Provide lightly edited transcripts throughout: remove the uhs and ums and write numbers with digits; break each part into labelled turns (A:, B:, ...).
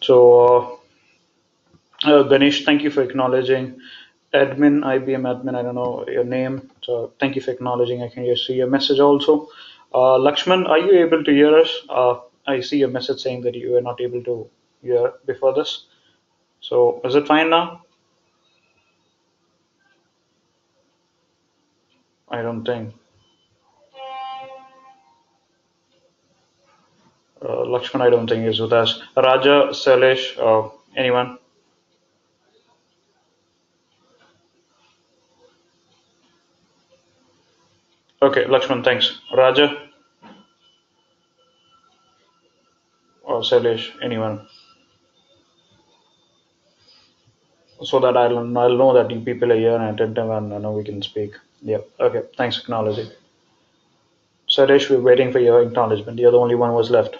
A: So, Ganesh, thank you for acknowledging. Admin, IBM admin, I don't know your name. So, thank you for acknowledging. I can just see your message also. Lakshman, are you able to hear us? I see your message saying that you were not able to hear before this. So, is it fine now? I don't think. Lakshman, I don't think is with us. Raja, Sailesh, anyone? Okay, Lakshman, thanks. Raja or Sailesh, anyone? So that I'll know that you people are here and attentive and I know we can speak. Yeah. Okay. Thanks, acknowledging. Sailesh, we're waiting for your acknowledgement. You're the only one who was left.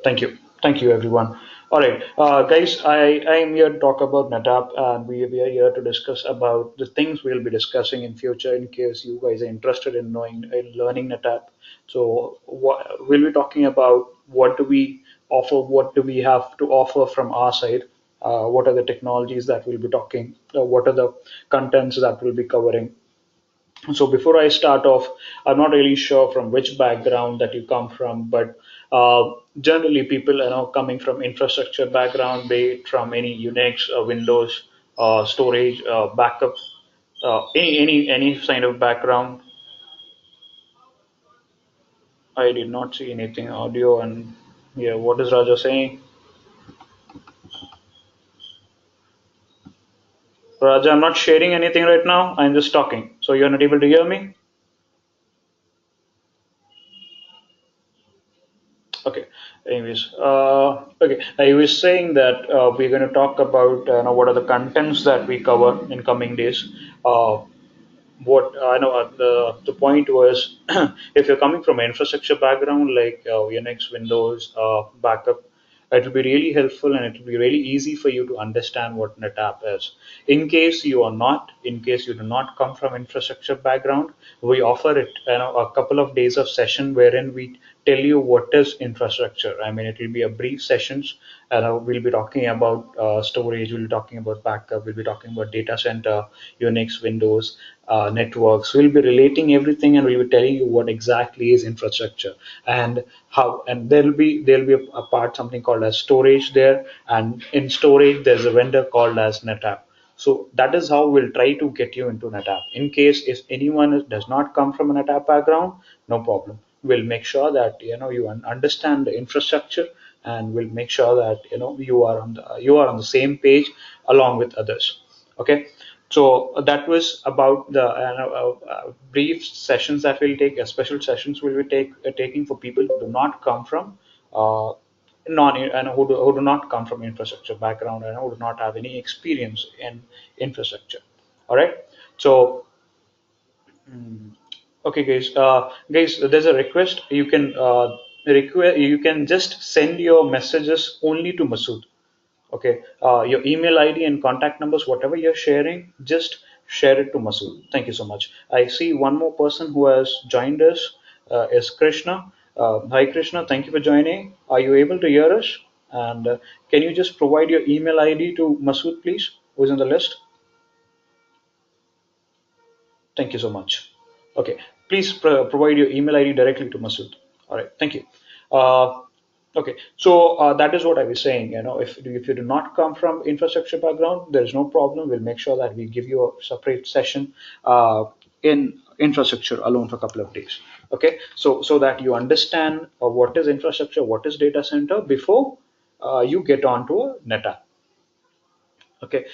A: Thank you. Thank you, everyone. All right, guys, I am here to talk about NetApp, and we are here to discuss about the things we'll be discussing in future. In case you guys are interested in knowing in learning NetApp, so we'll be talking about what do we offer, what do we have to offer from our side, what are the technologies that we'll be talking, what are the contents that we'll be covering. So before I start off, I'm not really sure from which background that you come from, but generally people coming from infrastructure background, be it from any Unix, Windows, storage, backup, any kind of background. I did not see anything audio and yeah, what is Raja saying? Raja, I'm not sharing anything right now. I'm just talking. So you're not able to hear me? Okay. Anyways, okay. I was saying that we're going to talk about what are the contents that we cover in coming days. Uh, what I know the point was, if you're coming from an infrastructure background like Unix, Windows, backup, it will be really helpful and it will be really easy for you to understand what NetApp is. In case you do not come from infrastructure background, we offer it a couple of days of session wherein we tell you what is infrastructure. I mean, it will be a brief sessions, and we'll be talking about storage, we'll be talking about backup, we'll be talking about data center, Unix, Windows, networks. We'll be relating everything, and we'll be telling you what exactly is infrastructure and how. And there'll be a part something called as storage there, and in storage there's a vendor called as NetApp. So that is how we'll try to get you into NetApp. In case if anyone does not come from a NetApp background, no problem. We'll make sure that you understand the infrastructure, and we'll make sure that you are on the same page along with others. Okay. So that was about the brief sessions that we'll take, special sessions we'll be taking for people who do not come from uh, non and who do not come from infrastructure background and who do not have any experience in infrastructure. All right. So okay, guys, there's a request. You can just send your messages only to Masood. Okay, your email ID and contact numbers, whatever you're sharing, just share it to Masood. Thank you so much. I see one more person who has joined us is Krishna. Hi, Krishna. Thank you for joining. Are you able to hear us? And can you just provide your email ID to Masood, please, who's on the list? Thank you so much. Okay, please provide your email ID directly to Masood. All right, thank you. Uh, okay, so that is what I was saying. If you do not come from infrastructure background, there is no problem. We'll make sure that we give you a separate session in infrastructure alone for a couple of days. Okay, so that you understand what is infrastructure, what is data center before you get onto a NetApp. Okay,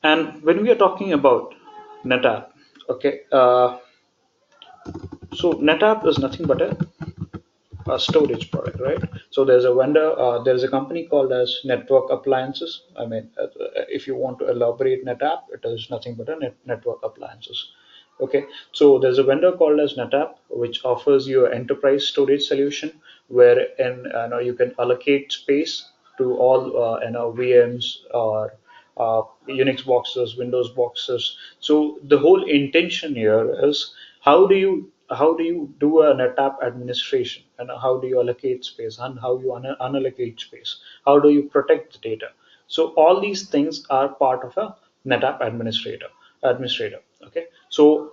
A: and when we are talking about NetApp, okay. So NetApp is nothing but a storage product, right? So there's a vendor, there's a company called as Network Appliances. I mean, if you want to elaborate NetApp, it is nothing but a network appliances. Okay, so there's a vendor called as NetApp, which offers you an enterprise storage solution wherein you can allocate space to all VMs or Unix boxes, Windows boxes. So the whole intention here is how do you how do you do a NetApp administration, and how do you allocate space, and how you unallocate space, how do you protect the data. So all these things are part of a NetApp administrator. Okay, so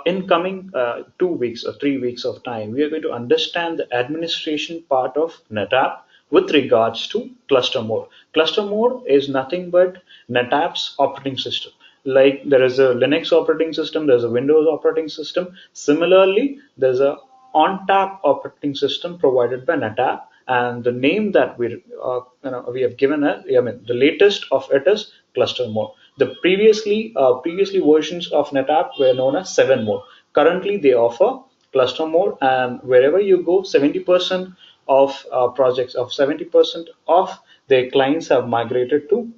A: in coming 2 weeks or 3 weeks of time, we are going to understand the administration part of NetApp with regards to cluster mode. Cluster mode is nothing but NetApp's operating system. Like there is a Linux operating system, there's a Windows operating system. Similarly, there's a ONTAP operating system provided by NetApp, and the name that we have given it, I mean, the latest of it is cluster mode. The previously versions of NetApp were known as 7 mode. Currently, they offer cluster mode, and wherever you go, 70% of projects of 70% of their clients have migrated to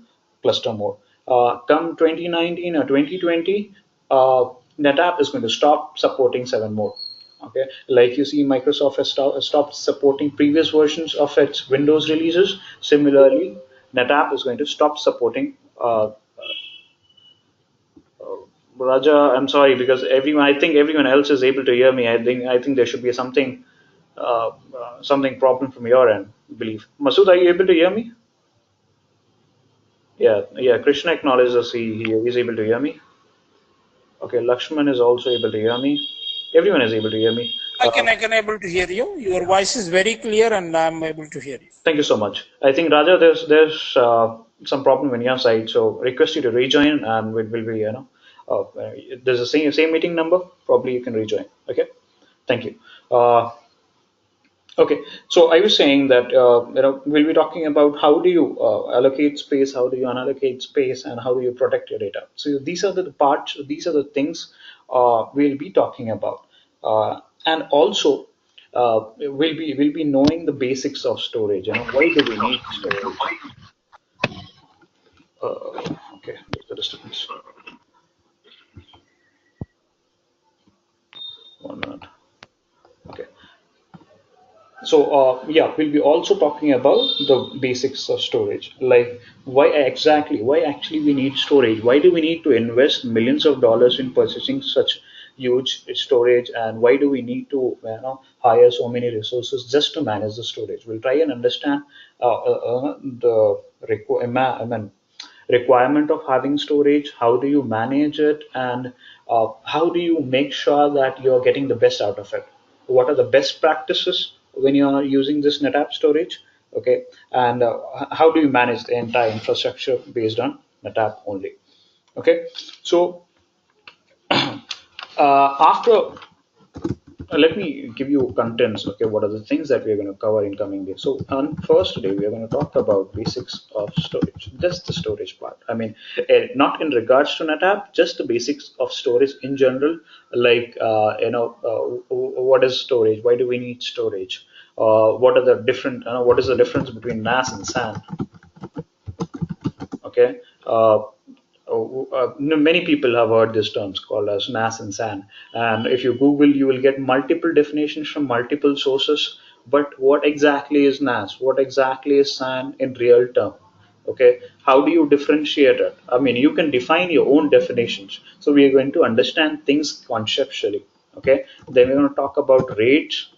A: cluster mode. Come 2019 or 2020, NetApp is going to stop supporting 7 mode. Okay, like you see, Microsoft has stopped supporting previous versions of its Windows releases. Similarly, NetApp is going to stop supporting. Raja, I'm sorry because everyone. I think everyone else is able to hear me. I think there should be something problem from your end. I believe Masood, are you able to hear me? Yeah, yeah. Krishna acknowledges he is able to hear me. Okay, Lakshman is also able to hear me. Everyone is able to hear me.
B: I can able to hear you. Your voice is very clear, and I'm able to hear you.
A: Thank you so much. I think Raja, there's some problem on your side, so request you to rejoin, and we will be there's the same meeting number. Probably you can rejoin. Okay, thank you. Okay, so I was saying that we'll be talking about how do you allocate space, how do you unallocate space, and how do you protect your data. So these are the parts, these are the things we'll be talking about, and also we'll be knowing the basics of storage. Why do we need storage? Okay, there's the disturbance. 1 minute. Okay. So yeah, we'll be also talking about the basics of storage, like why actually we need storage. Why do we need to invest millions of dollars in purchasing such huge storage, and why do we need to hire so many resources just to manage the storage? We'll try and understand the I mean, requirement of having storage, how do you manage it, and how do you make sure that you're getting the best out of it? What are the best practices when you are using this NetApp storage? Okay, and how do you manage the entire infrastructure based on NetApp only? Okay, so after let me give you contents. Okay, what are the things that we're going to cover in coming days? So on first day, we are going to talk about basics of storage, just the storage part. I mean, not in regards to NetApp, just the basics of storage in general. Like what is storage? Why do we need storage? What are the different? What is the difference between NAS and SAN? Okay. Many people have heard these terms called as NAS and SAN, and if you Google, you will get multiple definitions from multiple sources. But what exactly is NAS? What exactly is SAN in real term? Okay, how do you differentiate it? I mean, you can define your own definitions. So we are going to understand things conceptually. Okay, then we're going to talk about rates.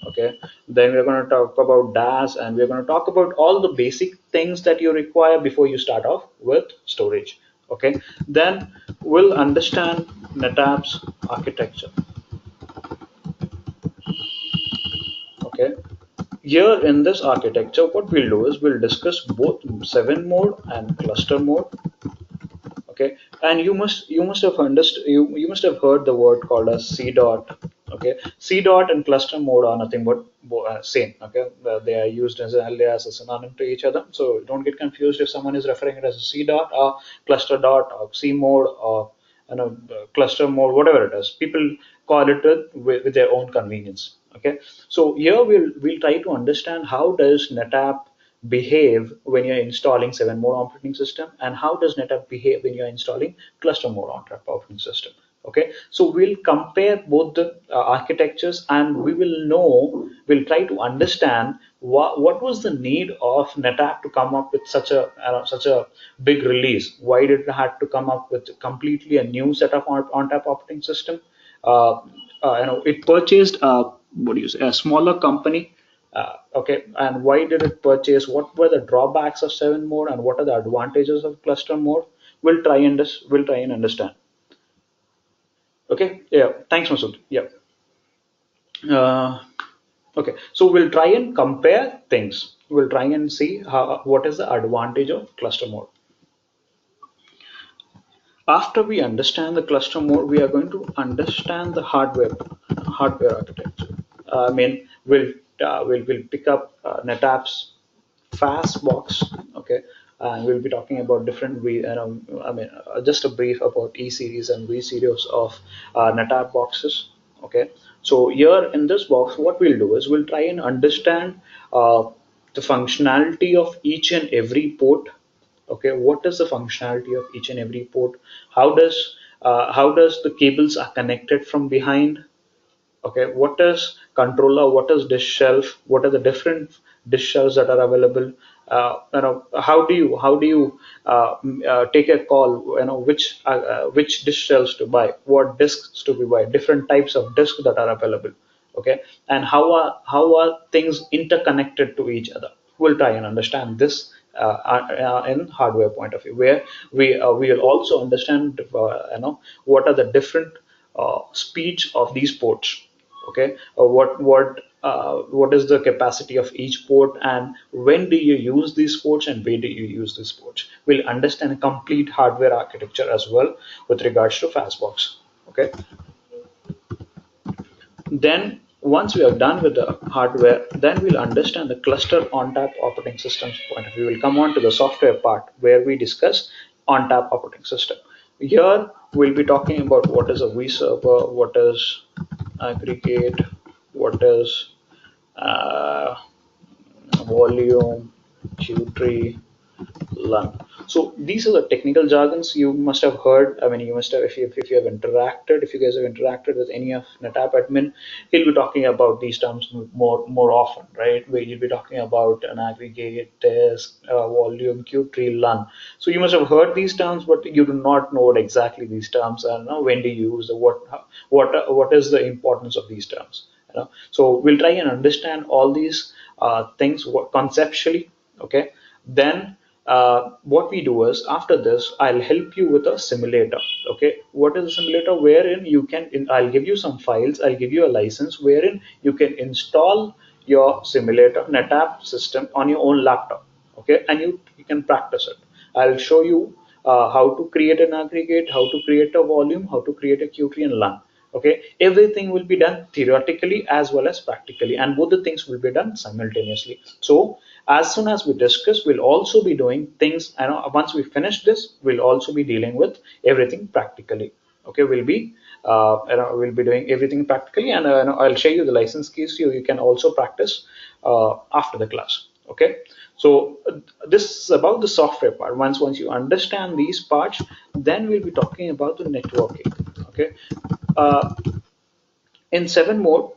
A: Okay, then we're going to talk about DAS, and we're going to talk about all the basic things that you require before you start off with storage. Okay, then we'll understand NetApp's architecture. Okay, here in this architecture, what we'll do is we'll discuss both 7 mode and cluster mode. Okay, and you must have understood, you must have heard the word called as C dot. Okay, C dot and cluster mode are nothing but same. Okay, they are used as an alias, as a synonym to each other, so don't get confused if someone is referring it as a C dot or cluster dot or C mode or cluster mode, whatever it is. People call it with their own convenience. Okay, so here we'll try to understand how does NetApp behave when you're installing 7 mode operating system, and how does NetApp behave when you're installing cluster mode operating system. Okay, so we'll compare both the architectures, and we'll try to understand what was the need of NetApp to come up with such a big release. Why did it have to come up with completely a new set of on-tap operating system? it purchased what do you say, a smaller company. Okay, and why did it purchase? What were the drawbacks of 7 mode, and what are the advantages of cluster mode? We'll try and understand. Okay, yeah, thanks, Masood. Yeah. Uh, okay, so we'll try and compare things. We'll try and see what is the advantage of cluster mode. After we understand the cluster mode, we are going to understand the hardware architecture. I mean, we'll pick up NetApp's fast box, okay, and we'll be talking about different I mean, just a brief about E series and V series of NetApp boxes, okay. So here in this box, what we'll do is we'll try and understand the functionality of each and every port. Okay, what is the functionality of each and every port? How does the cables are connected from behind? Okay, what is controller, what is disk shelf, what are the different disk shelves that are available? How do you take a call, which disk shelves to buy, what disks to be buy, different types of disks that are available. Okay, and how are things interconnected to each other? We'll try and understand this in hardware point of view, where we will also understand what are the different speeds of these ports. Okay, what is the capacity of each port, and when do you use these ports, and where do you use these ports? We'll understand a complete hardware architecture as well with regards to fastbox. Okay, then once we are done with the hardware, then we'll understand the cluster on-tap operating systems point of view. We'll come on to the software part where we discuss on-tap operating system. Here we'll be talking about what is a vServer, what is aggregate, what is uh, volume, Q tree, learn. So these are the technical jargons you must have heard. I mean, you must have, if you have interacted, if you guys have interacted with any of NetApp admin, he'll be talking about these terms more often, right? Where you'll be talking about an aggregate, test, volume, Q tree, learn. So you must have heard these terms, but you do not know what exactly these terms are. When do you use what is the importance of these terms? So we'll try and understand all these things conceptually. Okay, then what we do is, after this I'll help you with a simulator. Okay, what is a simulator? Wherein I'll give you some files, I'll give you a license wherein you can install your simulator NetApp system on your own laptop. Okay, and you can practice it. I'll show you how to create an aggregate, how to create a volume, how to create a Q tree and LAN. Okay, everything will be done theoretically as well as practically, and both the things will be done simultaneously. So as soon as we discuss, we'll also be doing things. I know once we finish this, we'll also be dealing with everything practically. Okay, we'll be doing everything practically, and I'll share you the license keys so you can also practice after the class. Okay, so this is about the software part. Once you understand these parts, then we'll be talking about the networking. Okay, uh, in 7 mode,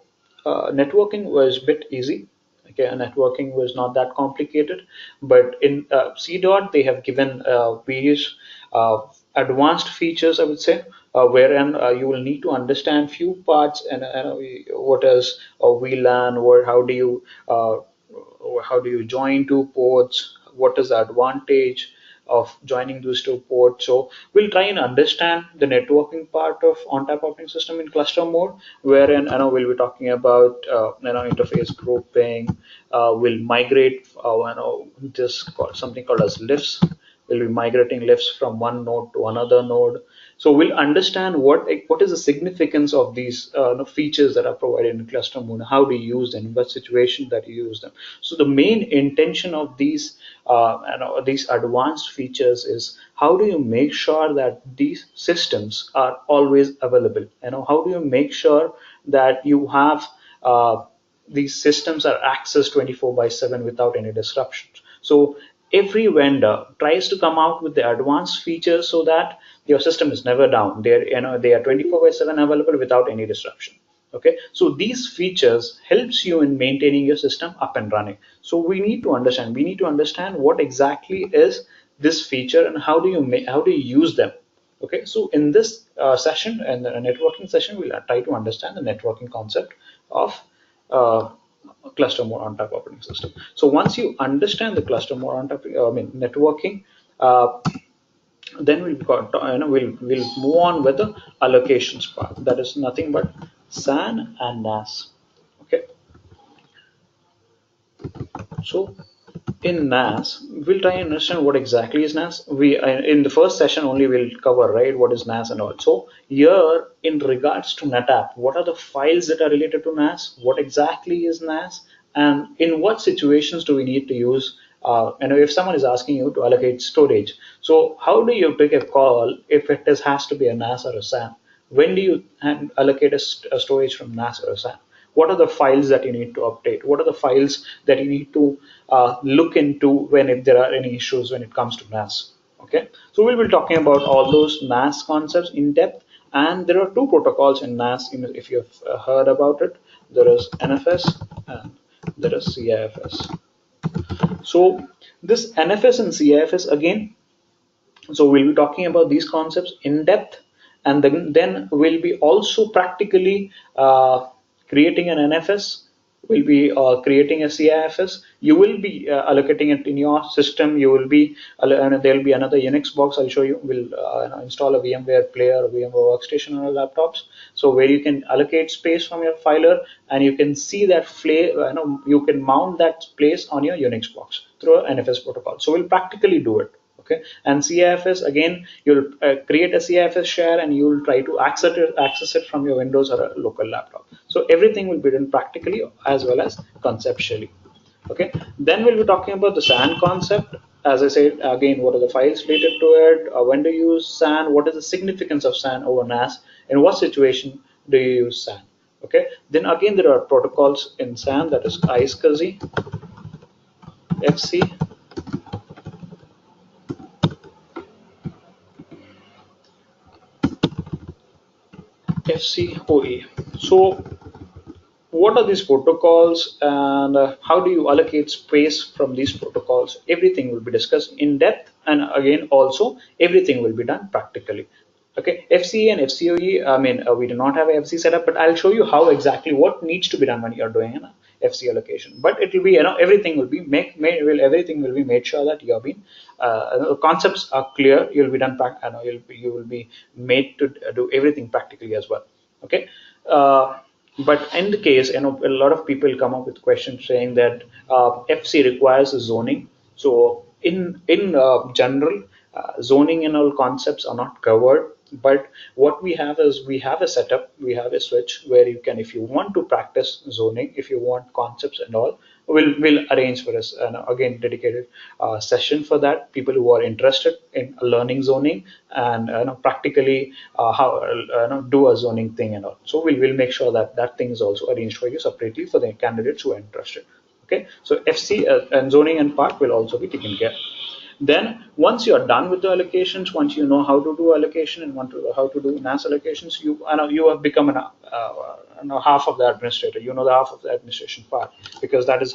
A: networking was a bit easy. Okay, networking was not that complicated. But in C dot, they have given various advanced features, I would say, wherein you will need to understand few parts, and what is a VLAN, or how do you join two ports, what is the advantage of joining those two ports. So we'll try and understand the networking part of on-tap operating system in cluster mode, wherein we'll be talking about interface grouping. We'll migrate something called as lifts. We'll be migrating lifts from one node to another node. So we'll understand what is the significance of these features that are provided in cluster mode. How do you use them? What situation that you use them? So the main intention of these advanced features is, how do you make sure that these systems are always available? How do you make sure that you have these systems are accessed 24/7 without any disruptions? So every vendor tries to come out with the advanced features so that your system is never down. They are 24/7 available without any disruption. Okay, so these features helps you in maintaining your system up and running. So we need to understand what exactly is this feature, and how do you use them. Okay, so in this session and the networking session, we'll try to understand the networking concept of uh, cluster mode on top operating system. So once you understand the cluster mode on top, I mean networking, uh, then we'll move on with the allocations part. That is nothing but SAN and NAS. Okay, so in NAS, we'll try and understand what exactly is NAS. We in the first session only we'll cover right what is NAS and all. So here in regards to NetApp, what are the files that are related to NAS? What exactly is NAS? And in what situations do we need to use? If someone is asking you to allocate storage, so how do you pick a call if has to be a NAS or a SAN? When do you allocate a storage from NAS or a SAN? What are the files that you need to update? What are the files that you need to look into when if there are any issues when it comes to NAS? Okay, so we'll be talking about all those NAS concepts in depth, and there are two protocols in NAS. If you've heard about it, there is NFS and there is CIFS. So this NFS and CIFS again, so we'll be talking about these concepts in depth, and then we'll be also practically creating an NFS. We'll be creating a CIFS. You will be allocating it in your system. You will be and there'll be another Unix box. I'll show you. We'll install a VMware player, or VMware workstation on our laptops. So where you can allocate space from your filer, and you can see that you can mount that place on your Unix box through an NFS protocol. So we'll practically do it. Okay, and CIFS again, you'll create a CIFS share and you'll try to access it from your Windows or a local laptop. So everything will be done practically as well as conceptually. Okay, then we'll be talking about the SAN concept. As I said again, what are the files related to it? When do you use SAN? What is the significance of SAN over NAS? In what situation do you use SAN? Okay, then again there are protocols in SAN, that is iSCSI, FC, FCOE. So what are these protocols, and how do you allocate space from these protocols? Everything will be discussed in depth, and again also everything will be done practically. Okay, FCE and FCOE, I mean we do not have a FC setup, but I'll show you how exactly what needs to be done when you're doing an FC allocation. But it will be, everything will be everything will be made sure that you have been the concepts are clear. You'll be done you will be made to do everything practically as well. Okay. But in the case, a lot of people come up with questions saying that FC requires zoning. So in general, zoning and all concepts are not covered. But what we have is we have a setup, we have a switch where you can, if you want to practice zoning, if you want concepts and all, we'll arrange for us again dedicated session for that. People who are interested in learning zoning and practically how do a zoning thing and all. So we'll make sure that that thing is also arranged for you separately for the candidates who are interested. Okay, so FC and zoning and part will also be taken care. Then once you are done with the allocations, once you know how to do allocation and how to do NAS allocations, you have become half of the administrator. You know the half of the administration part, because that is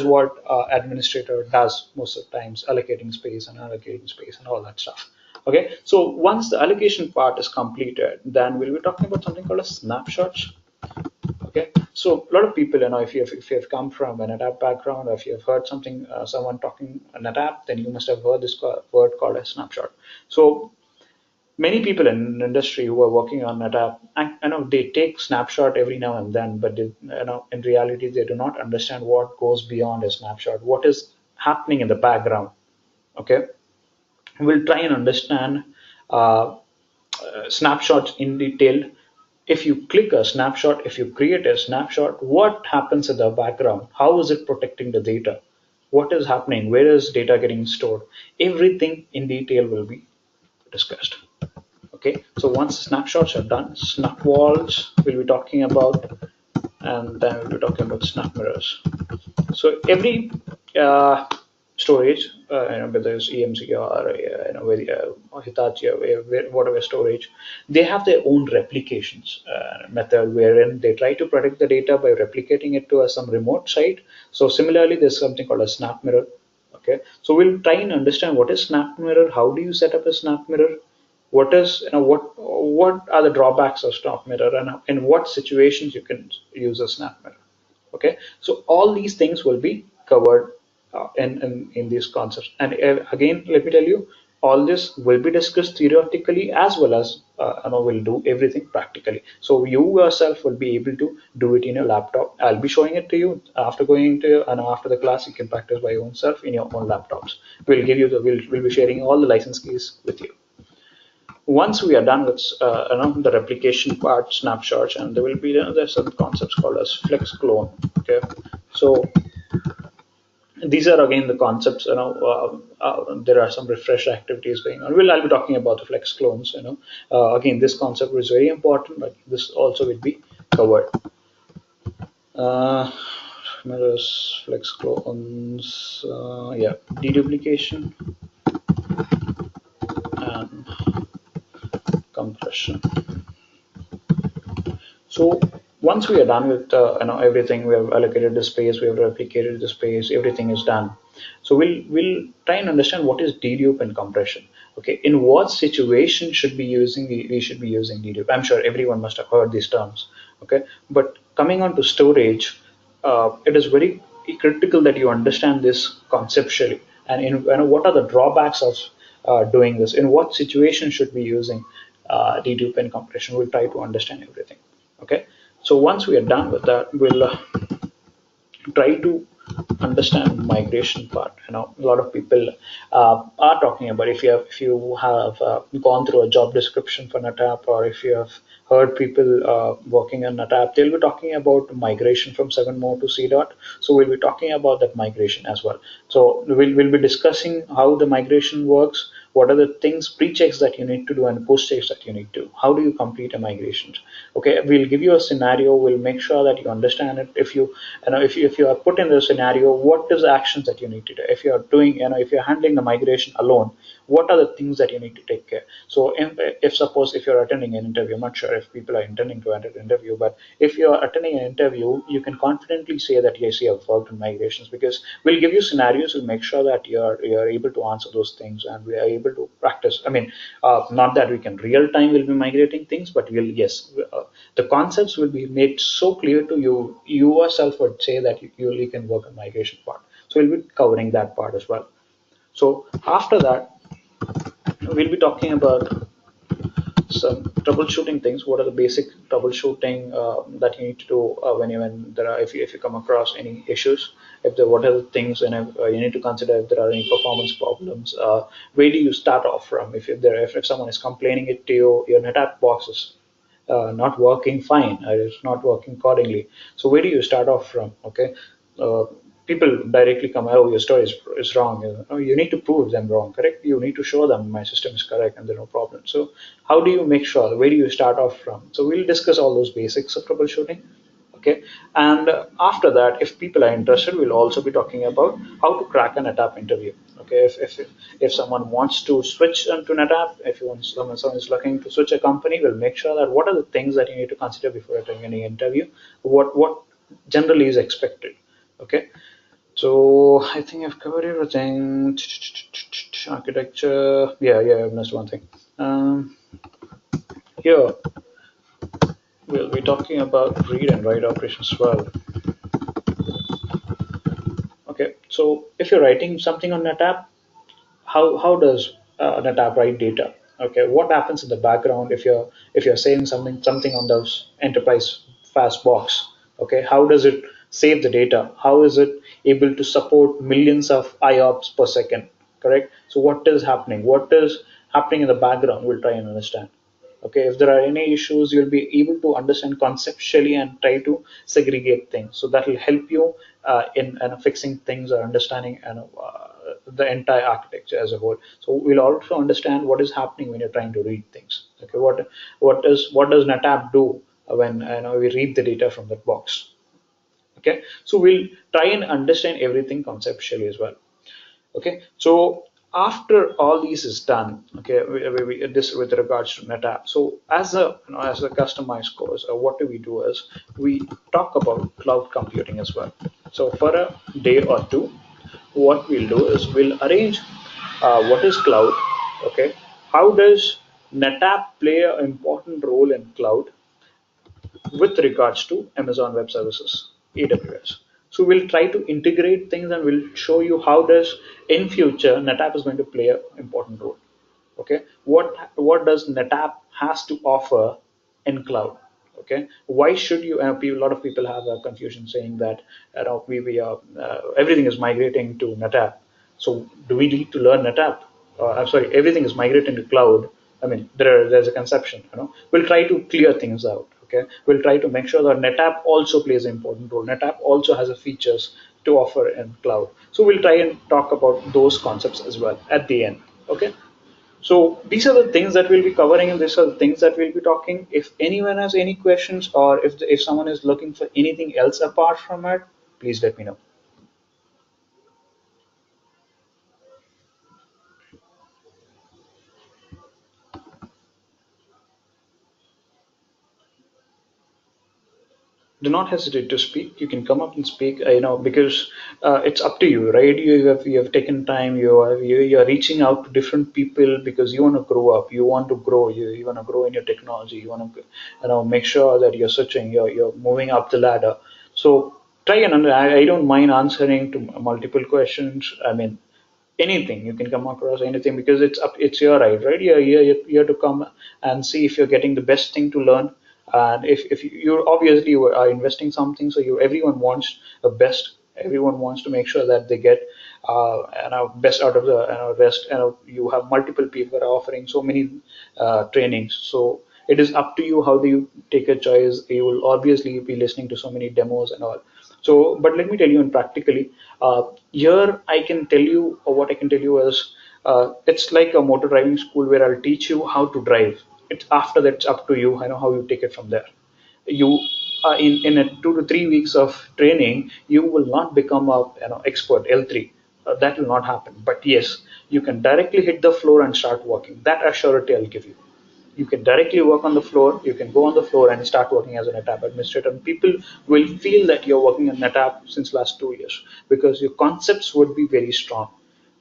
A: what administrator does most of the times, allocating space and allocating space and all that stuff. Okay, so once the allocation part is completed, then we'll be talking about something called a snapshots. Okay, so a lot of people, if you have come from an NetApp background, or if you have heard someone talking NetApp, then you must have heard this word called a snapshot. So many people in the industry who are working on NetApp, I know they take snapshot every now and then, but in reality, they do not understand what goes beyond a snapshot, what is happening in the background. Okay, we'll try and understand snapshots in detail. If you click a snapshot, if you create a snapshot, what happens in the background? How is it protecting the data? What is happening? Where is data getting stored? Everything in detail will be discussed. Okay, so once snapshots are done, snap walls we'll be talking about, and then we'll be talking about snap mirrors. So every storage, whether it's EMC or Hitachi or whatever storage, they have their own replications method wherein they try to protect the data by replicating it to some remote site. So similarly, there's something called a snap mirror. Okay, so we'll try and understand what is snap mirror. How do you set up a snap mirror? What is, what are the drawbacks of snap mirror, and in what situations you can use a snap mirror. Okay, so all these things will be covered in these concepts. And again, let me tell you, all this will be discussed theoretically as well as we'll do everything practically. So you yourself will be able to do it in your laptop. I'll be showing it to you after going to, and after the class you can practice by your own self in your own laptops. We'll be sharing all the license keys with you. Once we are done with the replication part, snapshots, and there will be, there's some concepts called as flex clone. Okay, so these are again the concepts. There are some refresh activities going on. I'll be talking about the flex clones. Again, this concept is very important, but this also will be covered. uh, Mirrors, flex clones, yeah, deduplication and compression. So once we are done with everything, we have allocated the space, we have replicated the space, everything is done. So we'll try and understand what is dedupe and compression. Okay, in what situation should be using we should be using dedupe? I'm sure everyone must have heard these terms. Okay, but coming on to storage, it is very critical that you understand this conceptually, and what are the drawbacks of doing this? In what situation should be using dedupe and compression? We'll try to understand everything. Okay, so once we are done with that, we'll try to understand migration part. A lot of people are talking about, if you have gone through a job description for NetApp, or if you have heard people working on NetApp, they'll be talking about migration from 7 more to C dot. So we'll be talking about that migration as well. So we'll be discussing how the migration works, what are the things, pre-checks that you need to do, and post-checks that you need to, how do you complete a migration. Okay, we'll give you a scenario, we'll make sure that you understand it. If you are put in the scenario, what is the actions that you need to do? If you are doing, if you're handling the migration alone, what are the things that you need to take care? So if suppose if you're attending an interview, I'm not sure if people are intending to attend an interview, but if you're attending an interview, you can confidently say that yes, you have worked on migrations, because we'll give you scenarios, we'll make sure that you're able to answer those things, and we are able to practice. I mean, not that we can real time will be migrating things, but we'll, yes, the concepts will be made so clear to you. You yourself would say that you really can work on migration part. So we'll be covering that part as well. So after that, we'll be talking about some troubleshooting things. What are the basic troubleshooting that you need to do when there are, if you come across any issues, if there, what are the things, and you need to consider if there are any performance problems. Where do you start off from? If someone is complaining it to you, your NetApp box is not working fine, it's not working accordingly. So where do you start off from? Okay, uh, people directly come, oh, your story is wrong. You need to prove them wrong, correct? You need to show them my system is correct and there's no problem. So how do you make sure? Where do you start off from? So we'll discuss all those basics of troubleshooting. Okay, and after that, if people are interested, we'll also be talking about how to crack an NetApp interview. Okay, if someone wants to switch to NetApp, if someone is looking to switch a company, we'll make sure that what are the things that you need to consider before attending any interview, what generally is expected. Okay, so I think I've covered everything. Architecture, yeah, I missed one thing. Here we'll be talking about read and write operations as well. Okay, so if you're writing something on NetApp, how does NetApp write data? Okay, what happens in the background if you're saying something on those enterprise fast box? Okay, how does it save the data? How is it able to support millions of IOPS per second? Correct. So what is happening? What is happening in the background? We'll try and understand. Okay, if there are any issues, you'll be able to understand conceptually and try to segregate things. So that will help you in fixing things or understanding the entire architecture as a whole. So we'll also understand what is happening when you're trying to read things. Okay, what does NetApp do when we read the data from that box? Okay, so we'll try and understand everything conceptually as well. Okay, so after all these is done, okay, this with regards to NetApp. So as a customized course, what do we do is we talk about cloud computing as well. So for a day or two, what we'll do is we'll arrange what is cloud, okay, how does NetApp play an important role in cloud with regards to Amazon Web Services, AWS. So we'll try to integrate things and we'll show you how does in future NetApp is going to play an important role. Okay, what does NetApp has to offer in cloud? Okay, why should you? A lot of people have a confusion saying that we are everything is migrating to NetApp. So do we need to learn NetApp? I'm sorry, everything is migrating to cloud. I mean, there's a conception. We'll try to clear things out. Okay, we'll try to make sure that NetApp also plays an important role. NetApp also has a features to offer in cloud. So we'll try and talk about those concepts as well at the end. Okay. So these are the things that we'll be covering, and these are the things that we'll be talking. If anyone has any questions, or if someone is looking for anything else apart from it, please let me know. Do not hesitate to speak. You can come up and speak. Because it's up to you, right? You have taken time. You are reaching out to different people because you want to grow up. You want to grow. You want to grow in your technology. You want to make sure that you're searching. You're moving up the ladder. So try and I don't mind answering to multiple questions. I mean, anything you can come across anything because it's your right. You're to come and see if you're getting the best thing to learn. And if you're obviously you are investing something, so everyone wants the best. Everyone wants to make sure that they get best out of the rest. You have multiple people are offering so many trainings, so it is up to you how do you take a choice. You will obviously be listening to so many demos and all. So, but let me tell you in practically, here I can tell you, or what I can tell you is, it's like a motor driving school where I'll teach you how to drive. It's after that, it's up to you. I know how you take it from there. You in a 2 to 3 weeks of training, you will not become a expert L3. That will not happen. But yes, you can directly hit the floor and start working. That assurity I'll give you. You can directly work on the floor. You can go on the floor and start working as a NetApp administrator. And people will feel that you're working in NetApp since last 2 years because your concepts would be very strong.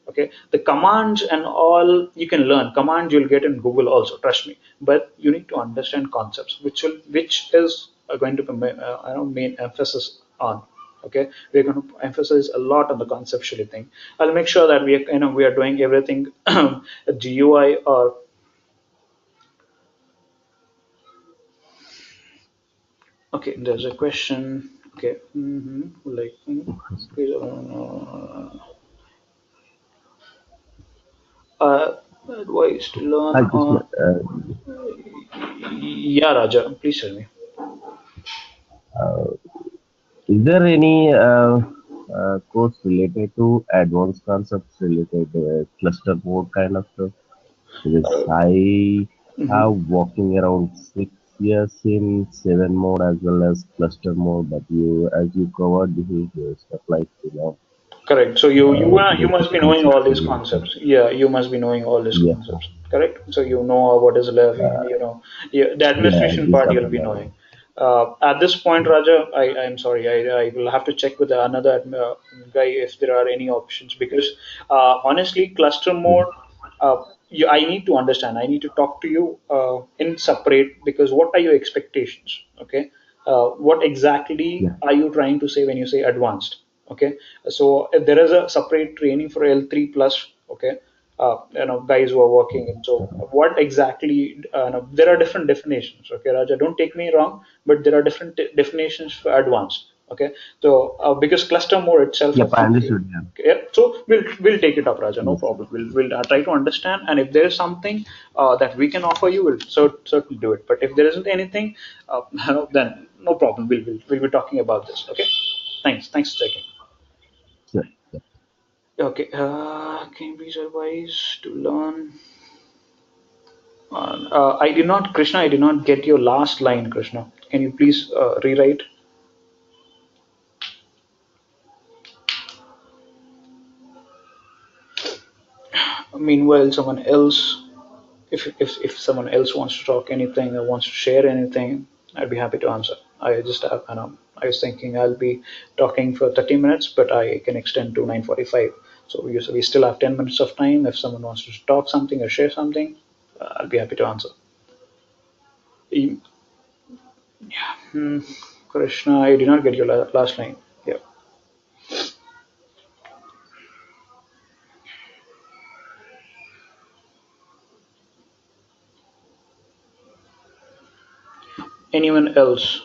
A: Okay, the commands and all you can learn. Commands you'll get in Google also. Trust me. But you need to understand concepts, which is going to be main emphasis on. Okay, we're going to emphasize a lot on the conceptually thing. I'll make sure that we are doing everything GUI or. Okay, there's a question. Okay, like, please, advice to learn
C: Hi, Krishna.
A: on. Yeah, Raja, please tell me.
C: Is there any course related to advanced concepts related to cluster mode kind of stuff? Because I have
A: Mhm.
C: working around 6 years in 7 mode as well as cluster mode, but as you covered, this is stuff like,
A: Correct. So you must
C: basic
A: be knowing
C: concepts
A: all these
C: related.
A: concepts. Yeah, you must be knowing all these
C: Yeah,
A: concepts. Correct. So you know what is left. The
C: yeah,
A: administration
C: these
A: part
C: are
A: you'll be
C: the,
A: knowing. At this point, Raja, I'm sorry. I will have to check with another guy if there are any options because honestly, cluster mode. I need to understand. I need to talk to you in separate because what are your expectations? Okay. What exactly
C: yeah,
A: are you trying to say when you say advanced? Okay, so if there is a separate training for L3 plus. Okay, guys who are working in. So what exactly? There are different definitions. Okay, Raja, don't take me wrong, but there are different definitions for advanced. Okay, so because cluster mode itself
C: yep,
A: have
C: I
A: feature.
C: understood. Yeah,
A: Yeah, so we'll take it up, Raja. No
C: yes,
A: problem. We'll try to understand, and if there is something that we can offer you, we'll certainly do it. But if there isn't anything, then no problem. We'll be talking about this. Okay. Thanks for checking.
C: sure. Yeah.
A: Okay. Can you please advise to learn? I did not, Krishna. I did not get your last line, Krishna. Can you please rewrite? Meanwhile, someone else, if someone else wants to talk anything or wants to share anything, I'd be happy to answer. I just have, I was thinking I'll be talking for 30 minutes, but I can extend to 9:45. So we still have 10 minutes of time if someone wants to talk something or share something. I'll be happy to answer. E- Krishna, I did not get your last line. Yeah. Anyone else?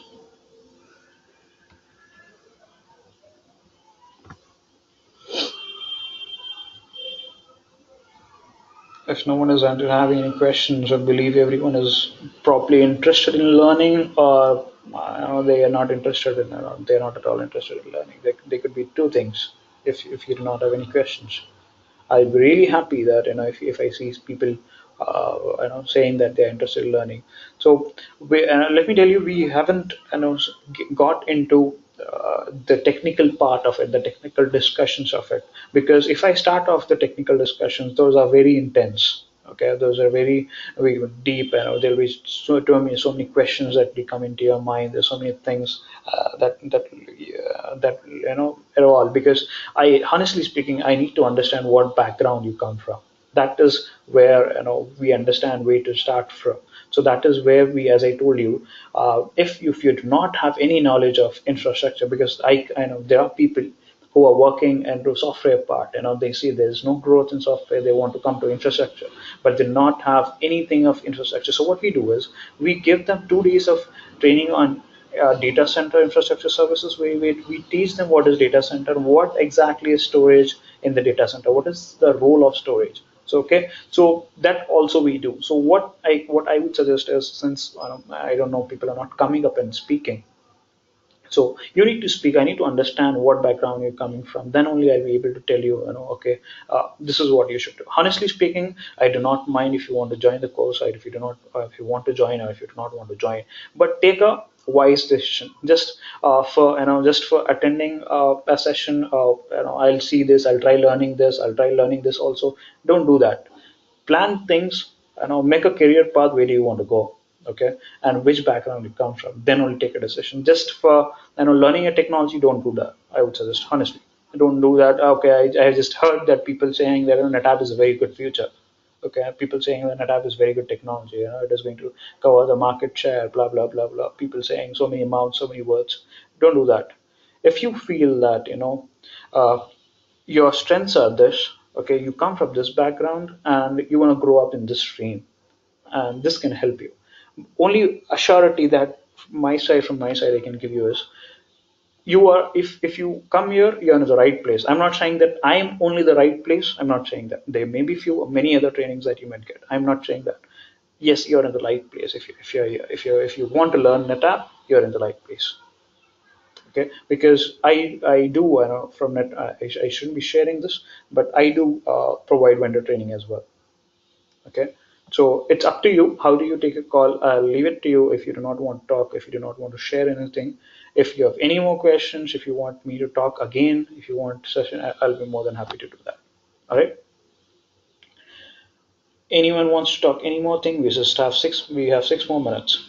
A: If no one is having any questions, I believe everyone is properly interested in learning, or they are not interested in. They are not at all interested in learning. They could be two things. If you do not have any questions. I'll be really happy that if I see people saying that they're interested in learning. So let me tell you, we haven't got into the technical part of it, the technical discussions of it, because if I start off the technical discussions, those are very intense. Okay, those are very deep. There'll be so many questions that will come into your mind. There's so many things that at all, because I honestly speaking, I need to understand what background you come from. That is where we understand where to start from. So that is where we, as I told you, if you do not have any knowledge of infrastructure, because I know there are people who are working and do software part, they see there's no growth in software, they want to come to infrastructure, but they not have anything of infrastructure. So what we do is we give them 2 days of training on data center infrastructure services. We teach them what is data center, what exactly is storage in the data center, what is the role of storage. So okay, so that also we do. So what I would suggest is, since I don't know, people are not coming up and speaking, so you need to speak. I need to understand what background you're coming from. Then only I'll be able to tell you, okay, this is what you should do. Honestly speaking, I do not mind if you want to join the course, or if you do not, if you want to join, or if you do not want to join. But take a wise decision. Just for attending a session. I'll see this. I'll try learning this. I'll try learning this also. Don't do that. Plan things, make a career path. Where do you want to go? Okay, and which background you come from, then only take a decision. Just for learning a technology, don't do that. I would suggest, honestly, don't do that. Okay, I just heard that people saying that NetApp is a very good future. Okay, people saying that NetApp is very good technology, it is going to cover the market share, blah blah blah blah. People saying so many amounts, so many words. Don't do that. If you feel that uh, your strengths are this, okay, you come from this background and you want to grow up in this stream, and this can help you. Only a surety that from my side I can give you is, you are if you come here, you're in the right place. I'm not saying that I'm only the right place. I'm not saying that. There may be few many other trainings that you might get. I'm not saying that. Yes, you're in the right place. If you're here, if you want to learn NetApp, you're in the right place. Okay, because I do from net I shouldn't be sharing this, but I do provide vendor training as well. Okay, so it's up to you. How do you take a call? I'll leave it to you. If you do not want to talk, if you do not want to share anything, if you have any more questions, if you want me to talk again, if you want session, I'll be more than happy to do that. All right, anyone wants to talk any more thing? We have 6 more minutes.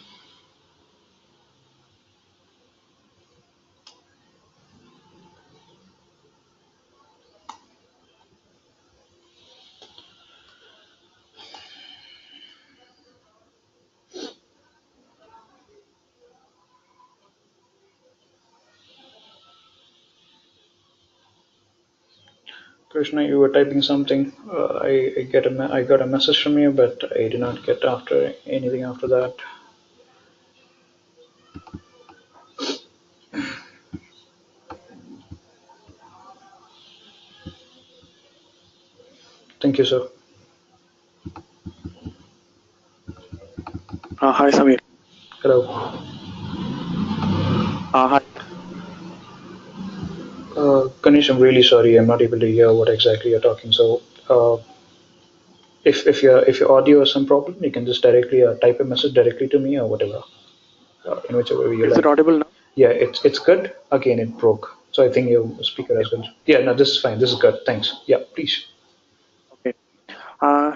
A: Krishna, you were typing something. I got a message from you, but I did not get after anything after that. Thank you, sir.
D: Hi, Samir.
A: Hello.
D: Hi.
A: Ganesh, I'm really sorry. I'm not able to hear what exactly you're talking. So, if your audio has some problem, you can just directly type a message directly to me or whatever, in whichever way you
D: Is it
A: like.
D: audible now?
A: Yeah, it's good. Again, it broke. So I think your speaker
D: Okay.
A: has been. Yeah, no, this is fine. This is good. Thanks. Yeah, please.
D: Okay. Uh,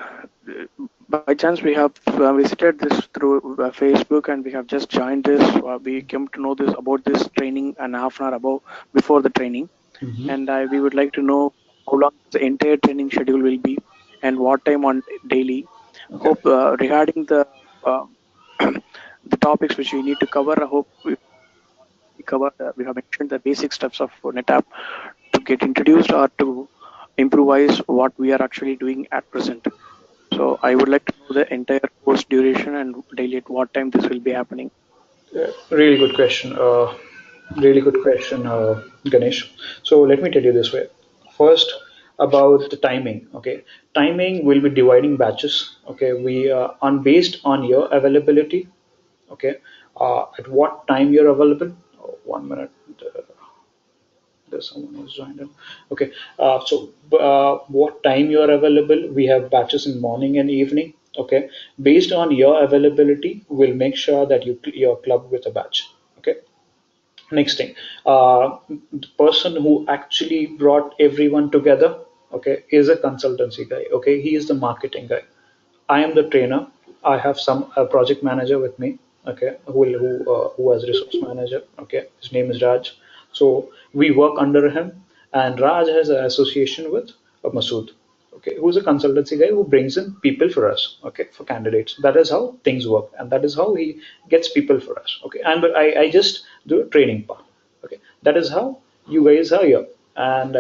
D: by chance, we have visited this through Facebook, and we have just joined this. We came to know this about this training and half an hour above before the training,
A: Hmm.
D: and we would like to know how long the entire training schedule will be, and what time on daily.
A: Okay.
D: Hope regarding the uh, the topics which we need to cover, I hope we already covered. We have mentioned the basic steps of NetApp to get introduced or to improvise what we are actually doing at present. So I would like to know the entire course duration and daily at what time this will be happening.
A: Really good question. Really good question, Ganesh. So let me tell you this way. First, about the timing. Okay, timing will be dividing batches. Okay, we on based on your availability. Okay, at what time you're available. Oh, 1 minute. Uh, there's someone who's joined in. Okay, what time you are available? We have batches in morning and evening. Okay, based on your availability, we'll make sure that you're clubbed with a batch. Okay. Next thing, the person who actually brought everyone together, okay, is a consultancy guy. Okay, he is the marketing guy. I am the trainer. I have some project manager with me. Okay, who has resource manager. Okay, his name is Raj. So we work under him, and Raj has an association with Masood. Okay, who's a consultancy guy who brings in people for us. Okay, for candidates. That is how things work, and that is how he gets people for us. Okay, and but I just do a training part. Okay, that is how you guys are here. And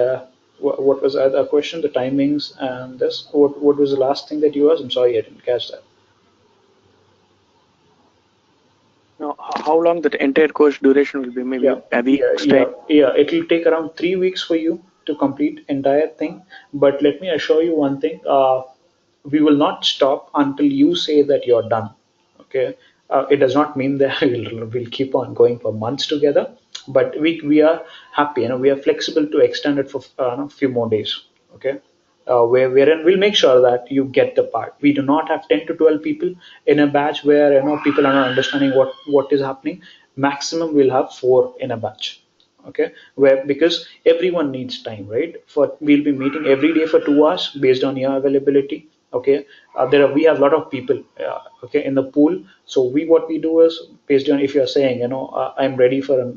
A: what was the question? The timings and this. What was the last thing that you asked? I'm sorry, I didn't catch that.
D: Now, how long the entire course duration will be? Maybe
A: Yeah,
D: a week
A: yeah,
D: stay.
A: yeah, yeah. It will take around 3 weeks for you to complete entire thing. But let me assure you one thing. We will not stop until you say that you're done. Okay. It does not mean that we'll keep on going for months together, but we are happy. We are flexible to extend it for a few more days. Okay. Wherein we'll make sure that you get the part. We do not have 10 to 12 people in a batch where people are not understanding what is happening. Maximum we'll have 4 in a batch. Okay, where because everyone needs time, right? For we'll be meeting every day for 2 hours based on your availability. Okay, we have a lot of people. Okay, in the pool. So what we do is based on if you're saying I'm ready for a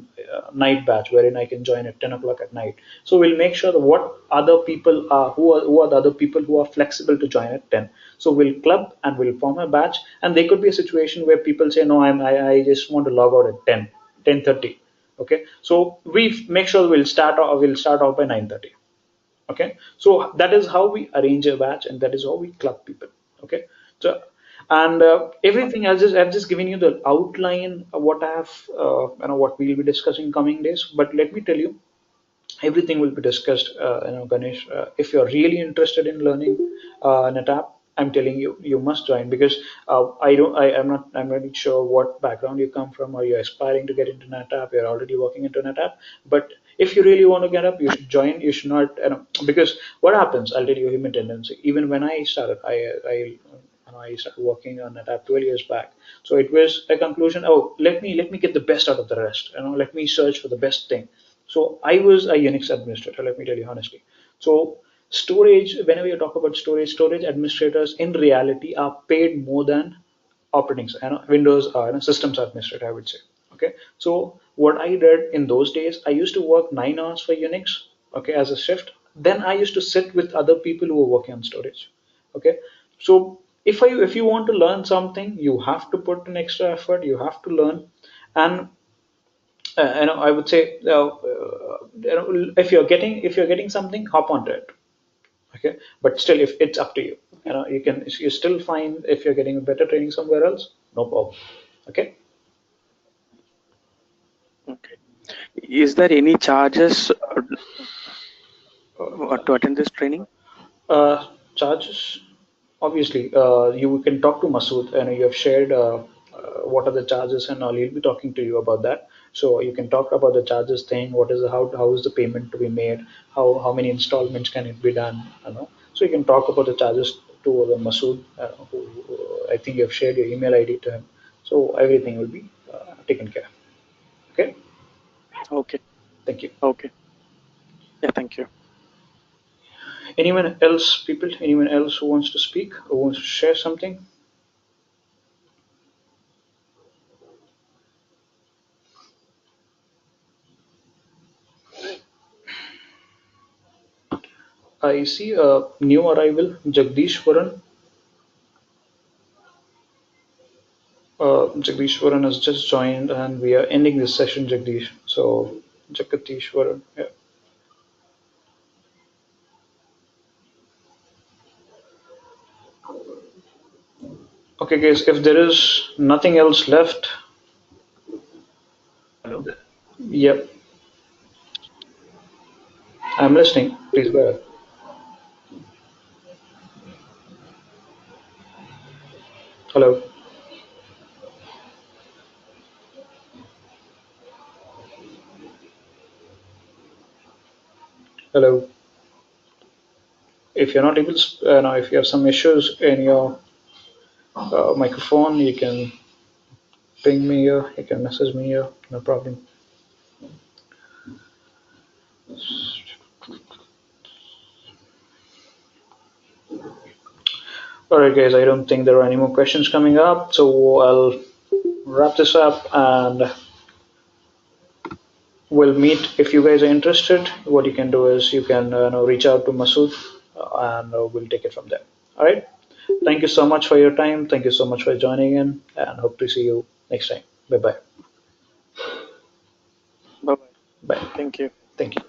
A: night batch wherein I can join at 10 o'clock at night. So we'll make sure that what other people are who are the other people who are flexible to join at 10. So we'll club and we'll form a batch, and there could be a situation where people say no, I just want to log out at 10:30. Okay, so we make sure we'll start off by 9:30. Okay, so that is how we arrange a batch, and that is how we club people. Okay, so and everything I've just given you the outline of what I have what we'll be discussing coming days. But let me tell you, everything will be discussed, Ganesh. If you're really interested in learning NetApp, I'm telling you, you must join, because I'm not really sure what background you come from, or you're aspiring to get into NetApp, you're already working into NetApp. But if you really want to get up, you should join. You should not, because what happens, I'll tell you human tendency. Even when I started, I started working on NetApp 12 years back. So it was a conclusion. Oh, let me get the best out of the rest. Let me search for the best thing. So I was a Unix administrator, let me tell you honestly. So storage, whenever you talk about storage administrators in reality are paid more than Windows systems administrator, I would say. Okay. So what I did in those days, I used to work 9 hours for Unix, okay, as a shift. Then I used to sit with other people who were working on storage. Okay. So if you want to learn something, you have to put an extra effort, you have to learn. And I would say, if you're getting something, hop onto it. Okay, but still, if it's up to you, you still find if you're getting better training somewhere else, no problem. Okay.
D: Okay. Is there any charges to attend this training?
A: Charges, obviously, you can talk to Masood, and you have shared what are the charges and all. He'll be talking to you about that. So you can talk about the charges thing. How is the payment to be made? How many installments can it be done? So you can talk about the charges to the Masood, who I think you have shared your email ID to him. So everything will be taken care. Okay.
D: Okay.
A: Thank you.
D: Okay. Yeah. Thank you.
A: Anyone else, people? Anyone else who wants to speak, who wants to share something? I see a new arrival, Jagdishwaran. Jagdishwaran has just joined, and we are ending this session, Jagdish. So, Jagadishwaran, yeah. Okay, guys, if there is nothing else left,
C: Hello.
A: yep, I'm listening. Please go ahead. Hello, hello. If you're not able to, no, if you have some issues in your microphone, you can ping me here, you can message me here, no problem. Alright, guys, I don't think there are any more questions coming up, so I'll wrap this up and we'll meet if you guys are interested. What you can do is you can reach out to Masood and we'll take it from there. All right. Thank you so much for your time. Thank you so much for joining in and hope to see you next time. Bye bye.
D: Bye bye.
A: Bye.
D: Thank you.
A: Thank you.